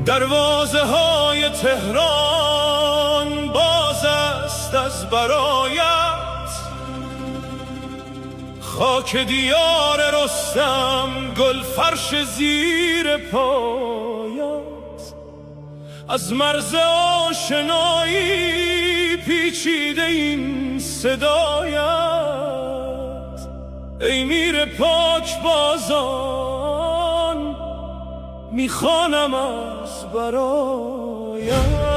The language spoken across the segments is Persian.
دروازه های تهران باز است از برایت، خاک دیار رستم گل فرش زیر پایت. از مرز آشنایی پیچیده این صدایت، ای میر پاک بازان میخوانم از برایت.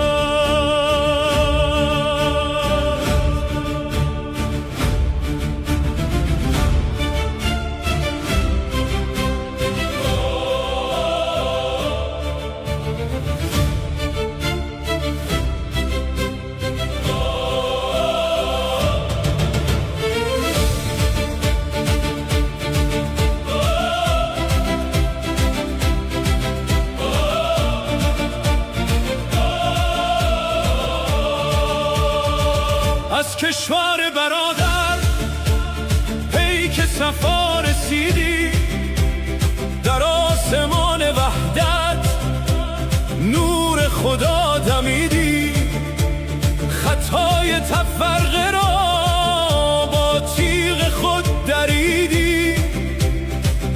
از کشور برادر پیک صفا رسیدی، در آسمان وحدت نور خدا دمیدی. خطای تفرقه را با تیغ خود دریدی،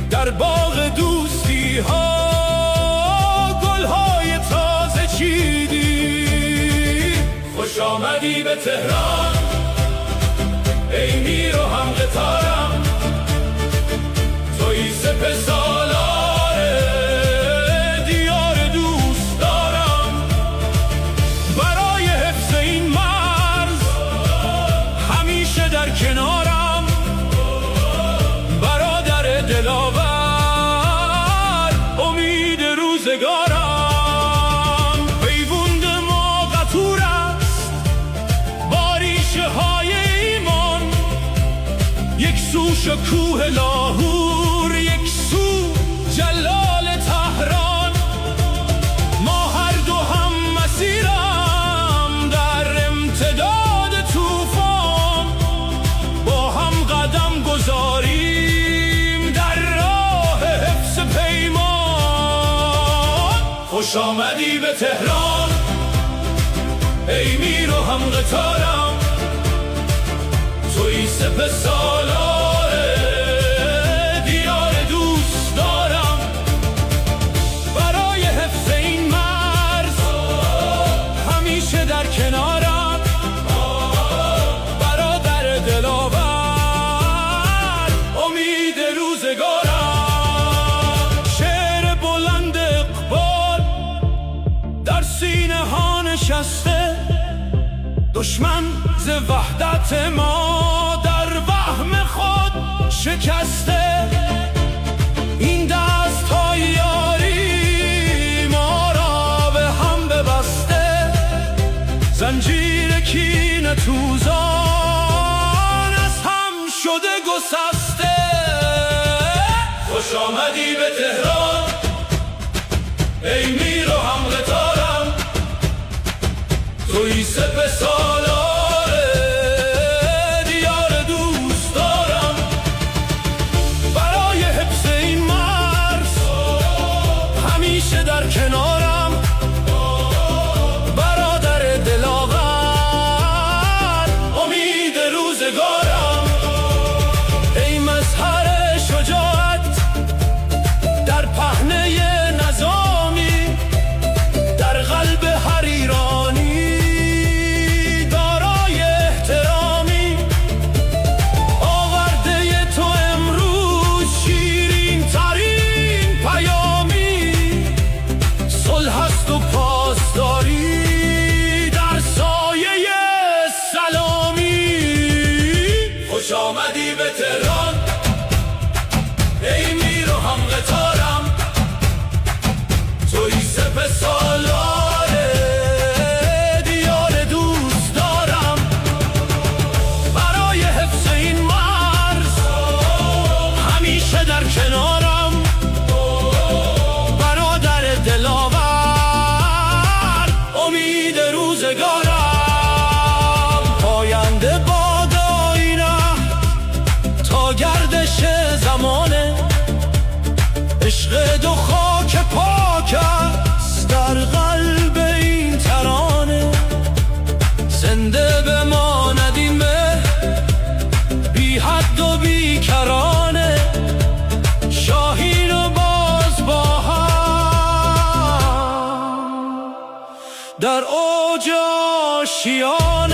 در باغ دوستی ها گلهای تازه چیدی. خوش آمدی به تهران ای میر و هم قطارم، توی سپه سالار دیار دوست دارم. برای حفظ این مرز همیشه در کنارم، برادر دلاور امید روزگارم. پیوند ما قطور است با ریشه های ایمان، یک سو شکوه لاهور، یک سو جلال تهران. ما هر دو هم مسیرم در امتداد طوفان، با هم قدم گذاریم در راه حفظ پیمان. خوش آمدی به تهران ای میر و هم قطارم، توی سپه سالار دیار دوست دارم. برای حفظ این مرز همیشه در کنارم، برادر دلاور امید روزگارم. شعر بلند اقبال در سینه ها نشسته، دشمن ز وحدت ما در وهم خود شکسته. این دست های یاری ما را به هم ببسته، زنجیر کینه توزان از هم شده گسسته. خوش آمدی به تهران ای میر و هم قطارم، توی سپه سالار دیار دوست دارم. برای حفظ این مرز همیشه در کنارم، برادر دلاور امید روزگارم. ای مظهر شجاعت در پهنه نظامی، در قلب هر ایرانی در اوج آشیان